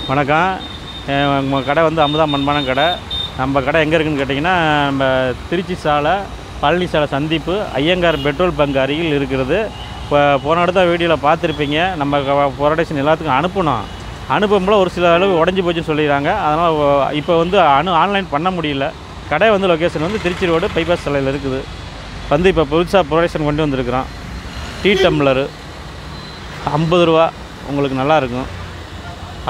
வணக்கம். நம்ம கடை வந்து அமுதா மண்பானம் கடை. நம்ம கடை எங்கே இருக்குதுன்னு கேட்டிங்கன்னா, நம்ம திருச்சி சாலை பழனி சாலை சந்திப்பு ஐயங்கார் பெட்ரோல் பங்க் அருகில் இருக்கிறது. இப்போ போன இடத்த வீடியோவில் பார்த்துருப்பீங்க. நம்ம ப்ரொடக்ஷன் எல்லாத்துக்கும் அனுப்பும்போது ஒரு சில அளவு உடஞ்சி போச்சுன்னு சொல்லிடுறாங்க. அதனால் இப்போ வந்து ஆன்லைன் பண்ண முடியல. கடை வந்து லொக்கேஷன் வந்து திருச்சி ரோடு பைபாஸ் சாலையில் இருக்குது. வந்து இப்போ புதுசாக ப்ரொடக்ஷன் கொண்டு வந்திருக்கிறோம். டீ டம்ளரு 50 ரூபா, உங்களுக்கு நல்லாயிருக்கும்.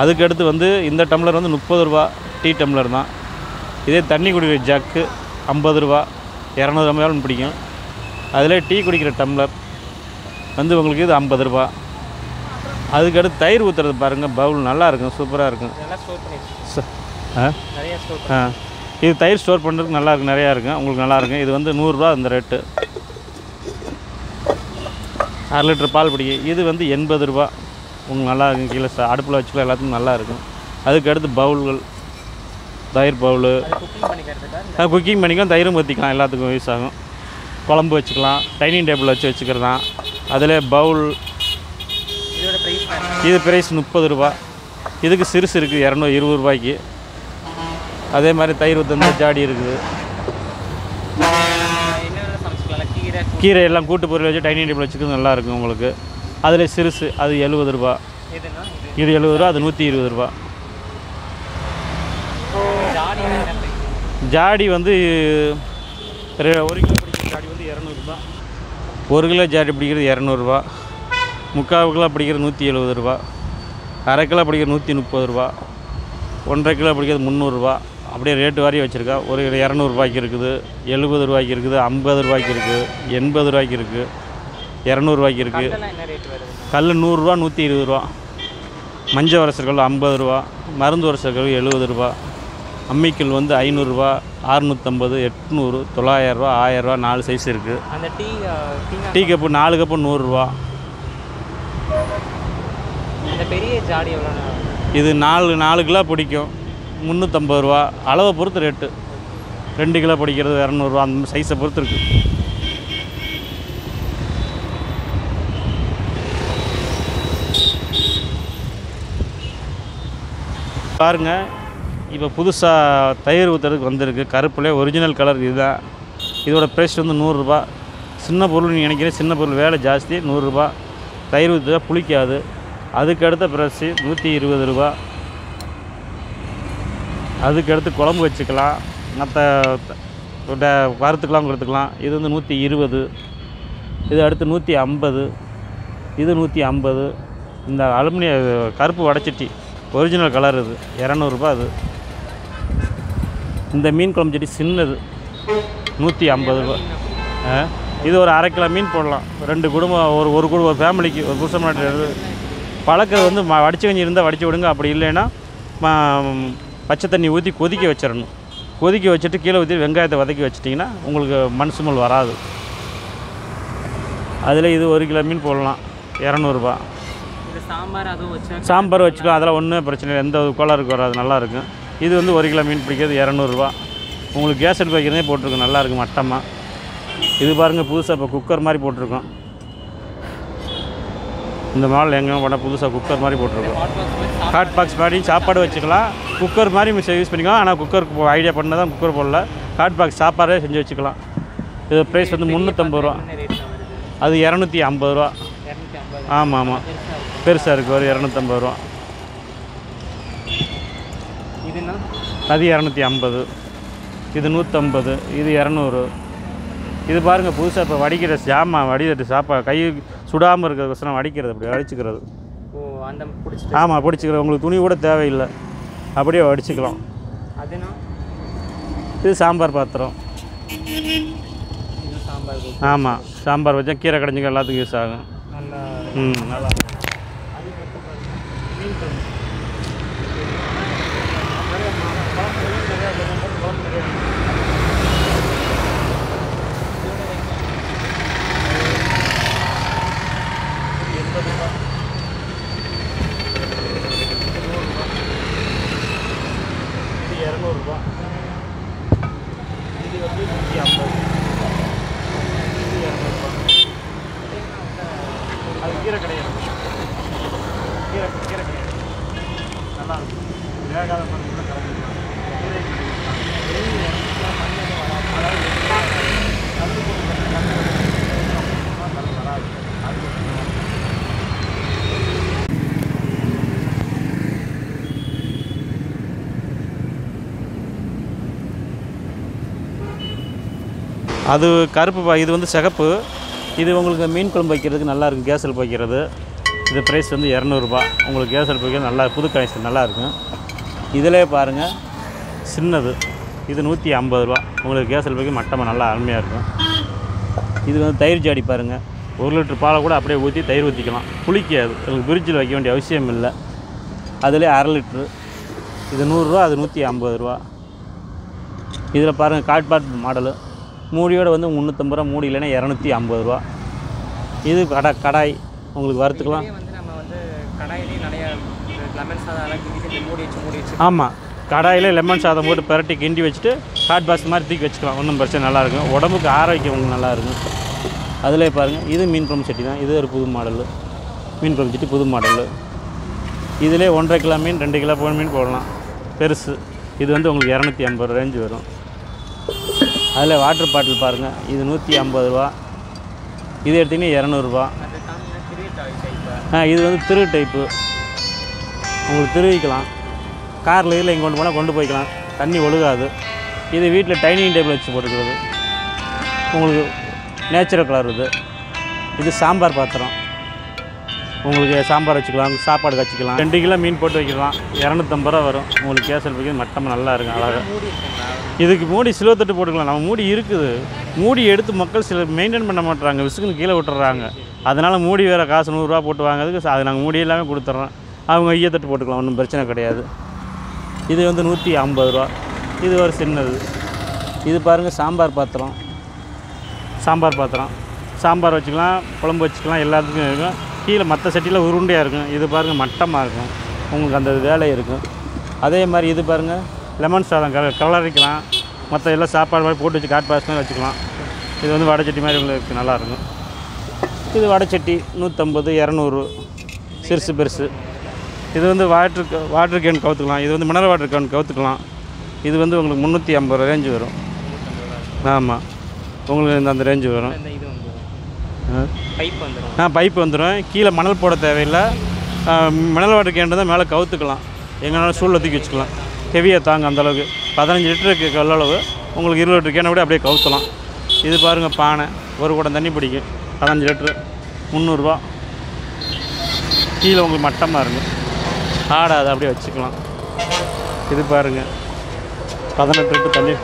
அதுக்கடுத்து வந்து இந்த டம்ளர் வந்து 30 ரூபா டீ டம்ளர் தான். இதே தண்ணி குடிக்கிற ஜக்கு 50 ரூபா, 200 ml பிடிக்கும். அதில் டீ குடிக்கிற டம்ளர் வந்து உங்களுக்கு இது 50 ரூபா. அதுக்கடுத்து தயிர் ஊற்றுறது பாருங்கள், பவுல் நல்லாயிருக்கும், சூப்பராக இருக்கும். இது தயிர் ஸ்டோர் பண்ணுறதுக்கு நல்லாயிருக்கும், நிறையா இருக்கும், உங்களுக்கு நல்லாயிருக்கும். இது வந்து 100 ரூபா இந்த ரேட்டு. 1/2 லிட்டர் பால் பிடிக்கும். இது வந்து 80 ரூபா, உங்களுக்கு நல்லா இருக்கும். கீழே அடுப்பில் வச்சுக்கலாம், எல்லாத்துக்கும் நல்லாயிருக்கும். அதுக்கடுத்து பவுல்கள், தயிர் பவுலு, குக்கிங் பண்ணிக்கலாம், தயிரும் ஊற்றிக்கலாம், எல்லாத்துக்கும் யூஸ் ஆகும். குழம்பு வச்சுக்கலாம், டைனிங் டேபிள் வச்சுக்கிறதான். அதில் பவுல், இது ப்ரைஸ் 30 ரூபா. இதுக்கு சிறுசு இருக்குது 220 ரூபாய்க்கு. அதே மாதிரி தயிர் ஊற்ற ஜாடி இருக்குது. கீரை எல்லாம் கூட்டு பொருள் வச்சு டைனிங் டேபிள் வச்சுக்கிறது நல்லாயிருக்கும் உங்களுக்கு. அதில் சிறுசு அது 70 ரூபா. இது 70 ரூபா, அது 120 ரூபா. ஜாடி வந்து 1 கிலோ பிடிக்கிற ஜாடி வந்து 200 ரூபா. 1 கிலோ ஜாடி பிடிக்கிறது 200 ரூபா. 3/4 கிலோ பிடிக்கிறது 170 ரூபா. 1/2 கிலோ பிடிக்கிறது 130 ரூபா. 1/2 கிலோ பிடிக்கிறது 300 ரூபா. அப்படியே ரேட்டு வாரி வச்சுருக்கா. ஒரு 200 ரூபாய்க்கு இருக்குது, 70 ரூபாய்க்கு இருக்குது, 50 ரூபாய்க்கு இருக்குது, 80 ரூபாய்க்கு இருக்குது, 200 ரூபாய்க்கு இருக்குது. கல் 100 ரூபா, 120 ரூபா. மஞ்சள் வரசர்கள் 50 ரூபா. மருந்து வரசர்கள் 70 ரூபா. அம்மிக்கல் வந்து 500 ரூபா, 650, 800, 900 ரூபா, 1000 ரூபா. 4 சைஸ் இருக்குது. அந்த டீ கப்பு 4 கப்பு 100 ரூபா. இந்த பெரிய ஜாடி எவ்வளோ? இது 4 கிலோ பிடிக்கும், 350 ரூபா. அளவை பொறுத்து ரேட்டு. 2 கிலோ பிடிக்கிறது 200 ரூபா. அந்த சைஸை பொறுத்து இருக்குது. பாருங்கள், இப்போ புதுசாக தயிர் ஊற்றுறதுக்கு வந்திருக்கு. கருப்புலே ஒரிஜினல் கலர் இதுதான். இதோட ப்ரைஸ் வந்து 100 ரூபா. சின்ன பொருள் நீங்கள் நினைக்கிறேன், சின்ன பொருள் வேலை ஜாஸ்தி. 100 ரூபா. தயிர் ஊற்றுறதா புளிக்காது. அதுக்கடுத்த ப்ரைஸு 120 ரூபா. அதுக்கடுத்து குழம்பு வச்சுக்கலாம், மற்ற வறுத்துக்கலாம் கொடுத்துக்கலாம். இது வந்து 120. இது அடுத்து 150. இது 150. இந்த அலுமினிய கருப்பு வடைச்சட்டி ஒரிஜினல் கலர் இது 200 ரூபா. அது இந்த மீன் குழம்பு சட்டி சின்னது 150 ரூபா. இது ஒரு 1/2 கிலோ மீன் போடலாம். 2 குடும்பம், ஒரு குடும்பம், ஒரு ஃபேமிலிக்கு, ஒரு புருஷன் மாட்டு பழக்கம் வந்து வடிச்சு கஞ்சி இருந்தால் வடித்து விடுங்க. அப்படி இல்லைன்னா பச்சை தண்ணி ஊற்றி கொதிக்க வச்சிடணும். கொதிக்க வச்சுட்டு கீழே ஊற்றி வெங்காயத்தை வதக்கி வச்சிட்டிங்கன்னா உங்களுக்கு மண் சுமல் வராது. அதில் இது 1 கிலோ மீன் போடலாம், 200 ரூபா. சாம்பார் வச்சுக்கலாம், அதெல்லாம் ஒன்றும் பிரச்சனை இல்லை, எந்த கோளாறுக்கு வராது, நல்லாயிருக்கும். இது வந்து 1 கிலோ மீன் பிடிக்கிறது 200 ரூபா. உங்களுக்கு கேஸ் அடுப்பு வைக்கிறதே போட்டிருக்கோம், நல்லாயிருக்கும் மட்டமாக. இது பாருங்கள், புதுசாக இப்போ குக்கர் மாதிரி போட்டிருக்கோம். இந்த மாடல் எங்கே போனால் புதுசாக குக்கர் மாதிரி போட்டிருக்கோம். ஹாட் பாக்ஸ் மாதிரி சாப்பாடு வச்சுக்கலாம், குக்கர் மாதிரி யூஸ் பண்ணிக்கலாம். ஆனால் குக்கருக்கு ஐடியா பண்ணால் தான் குக்கர் போடல. ஹாட் பாக்ஸ் சாப்பாடே செஞ்சு வச்சுக்கலாம். இது ப்ரைஸ் வந்து 350 ரூபா. அது 250 ரூபா. ஆமாம் ஆமாம், பெருசாக இருக்குது, ஒரு 250 ரூபா. அது 250. இது 150. இது 200. இது பாருங்கள், புதுசாக இப்போ வடிக்கிற ஜாமான், வடிதட்டு சாப்பாடு கை சுடாமல் இருக்கிறதுக்கோசரம் வடிக்கிறது, அப்படி வடிச்சுக்கிறது. ஆமாம், பிடிச்சிக்கிறது. உங்களுக்கு துணி கூட தேவையில்லை, அப்படியே வடிச்சுக்கலாம். இது சாம்பார் பாத்திரம். ஆமாம், சாம்பார் வச்சா கீரை கடைஞ்சிக்க எல்லாத்துக்கும் யூஸ் ஆகும். நல்லா. இது 200 ரூபா. இது வந்து 150. இது 200 ரூபா. அது கீரை கிடையாது, கீரை கிடையாது, நல்லாயிருக்கும். வேகாத மண்ணுக்குள்ள கலந்து வராது. அது கருப்பு, இது வந்து சிகப்பு. இது உங்களுக்கு மீன் குழம்பு வைக்கிறதுக்கு நல்லாயிருக்கும், கேஸ் அடுப்பு வைக்கிறது. இது ப்ரைஸ் வந்து 200 உங்களுக்கு கேஸ் அடுப்பு வைக்கிறது நல்லா, புது கனெக்ஷன் நல்லாயிருக்கும். இதிலே பாருங்கள் சின்னது, இது 150 உங்களுக்கு கேஸ் அடுப்பு வைக்க மட்டமாக நல்லா அருமையாக இருக்கும். இது வந்து தயிர் ஜாடி பாருங்கள், 1 லிட்டர் பாலை கூட அப்படியே ஊற்றி தயிர் ஊற்றிக்கலாம், புளிக்காது. உங்களுக்கு ஃப்ரிட்ஜில் வைக்க வேண்டிய அவசியம் இல்லை. அதிலே 1/2 லிட்ரு, இது 100 அது 150. இதில் பாருங்கள் காட்பாட் மாடலு, மூடியோடு வந்து 350 மூடி இல்லைன்னா 250. இது கடாய் உங்களுக்கு வறுத்துக்கலாம். நம்ம வந்து கடாயிலே நிறைய லெமன் சாதம் மூடி வச்சு ஆமாம், கடாயில் லெமன் சாதம் போட்டு பரட்டி கிண்டி வச்சுட்டு ஹாட் பாக்ஸ் மாதிரி தூக்கி வச்சுக்கலாம், ஒன்றும் பிரச்சனை நல்லாயிருக்கும். உடம்புக்கு ஆரோக்கியம் உங்களுக்கு நல்லாயிருக்கும். அதிலே பாருங்கள் இது மீன் குழம்பு சட்டி தான், இது ஒரு புது மாடலு மீன் குழம்பு சட்டி, புது மாடலு. இதிலே 1.5 கிலோ மீன் 2 கிலோ மீன் போடலாம், பெருசு. இது வந்து உங்களுக்கு 250 ரேஞ்சு வரும். அதில் வாட்டர் பாட்டில் பாருங்கள், இது 150. இது எடுத்திங்கன்னா 200. இது வந்து திரு டைப்பு, உங்களுக்கு திருவிக்கலாம். காரில் இதில் இங்கே கொண்டு போனால் கொண்டு போய்க்கலாம், தண்ணி ஒழுகாது. இது வீட்டில் டைனிங் டேபிள் வச்சு போட்டுக்கிறது, உங்களுக்கு நேச்சுரல் கலர். இது சாம்பார் பாத்திரம், உங்களுக்கு சாம்பார் வச்சுக்கலாம், சாப்பாடு வச்சுக்கலாம். 2 கிலோ மீன் போட்டு வைக்கலாம், 250 வரும். உங்களுக்கு கேஸ் அடுப்பு மட்டமாக நல்லா இருக்கும், அழகாக. இதுக்கு மூடி சிலுவை தட்டு போட்டுக்கலாம், நம்ம மூடி இருக்குது. மூடி எடுத்து மக்கள் சில மெயின்டைன் பண்ண மாட்டுறாங்க, விசுக்குன்னு கீழே விட்டுறாங்க. அதனால் மூடி வேறு காசு 100 ரூபா போட்டு வாங்கிறதுக்கு அது நாங்கள் மூடி எல்லாமே கொடுத்துட்றோம். அவங்க ஈயத்தட்டு போட்டுக்கலாம், ஒன்றும் பிரச்சனை கிடையாது. இது வந்து 150. இது ஒரு சின்னது. இது பாருங்கள் சாம்பார் பாத்திரம், சாம்பார் வச்சுக்கலாம், குழம்பு வச்சுக்கலாம், எல்லாத்துக்கும் இருக்கும். கீழே மற்ற சட்டியில் உருண்டையாக இருக்கும், இது பாருங்கள் மட்டமாக இருக்கும், உங்களுக்கு அந்த வேலை இருக்கும். அதே மாதிரி இது பாருங்கள் லெமன் சாதம் கலரிக்கலாம், மற்ற எல்லாம் சாப்பாடு மாதிரி போட்டு வச்சு காட் பாக்ஸ் மாதிரி வச்சுக்கலாம். இது வந்து வடைச்சட்டி மாதிரி உங்களுக்கு நல்லாயிருக்கும். இது வடைச்சட்டி 150 200 சிறுசு பெருசு. இது வந்து வாட்டர் கேன் கவுத்துக்கலாம், இது வந்து மினரல் வாட்டர் கேன் கவுத்துக்கலாம். இது வந்து உங்களுக்கு 350 ரேஞ்சு வரும். ஆமாம், உங்களுக்கு அந்த ரேஞ்சு வரும். பைப்பு வந்துடும். கீழே மணல் போட தேவையில்லை, மினரல் வாட்டர் கேன் தான் மேலே கவுத்துக்கலாம், எங்கேனாலும் சூழலை தூக்கி வச்சுக்கலாம். ஹெவியாக தாங்க அந்தளவுக்கு 15 லிட்டருக்கு கொள்ளளவு, உங்களுக்கு 20 லிட்டர் கேனை கூட அப்படியே கவுத்தலாம். இது பாருங்கள் பானை, ஒரு குடம் தண்ணி பிடிக்கும், 15 லிட்ரு 300. கீழே உங்களுக்கு மட்டமாக இருக்கும், ஆடாது, அப்படியே வச்சுக்கலாம். இது பாருங்கள் 18 லிட்டர் தண்ணி.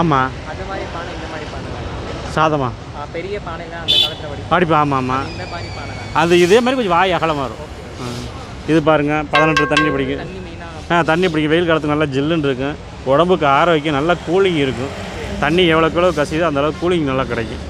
ஆமாம், சாதமா பெரிய பானைலாம் அந்த காலத்தில் வடிப்பா. ஆமாம், அது இதே மாதிரி கொஞ்சம் வாய் அகலமாக வரும். இது பாருங்கள் 18 லிட்டர் தண்ணி பிடிக்கும். தண்ணி பிடிக்கும், வெயில் காலத்துக்கு நல்லா ஜில்லுன்னு இருக்கும், உடம்புக்கு ஆரோக்கியம், நல்லா கூலிங் இருக்கும். தண்ணி எவ்வளோக்கு எவ்வளோ கசியுதோ அந்தளவுக்கு கூலிங் நல்லா கிடைக்கும்.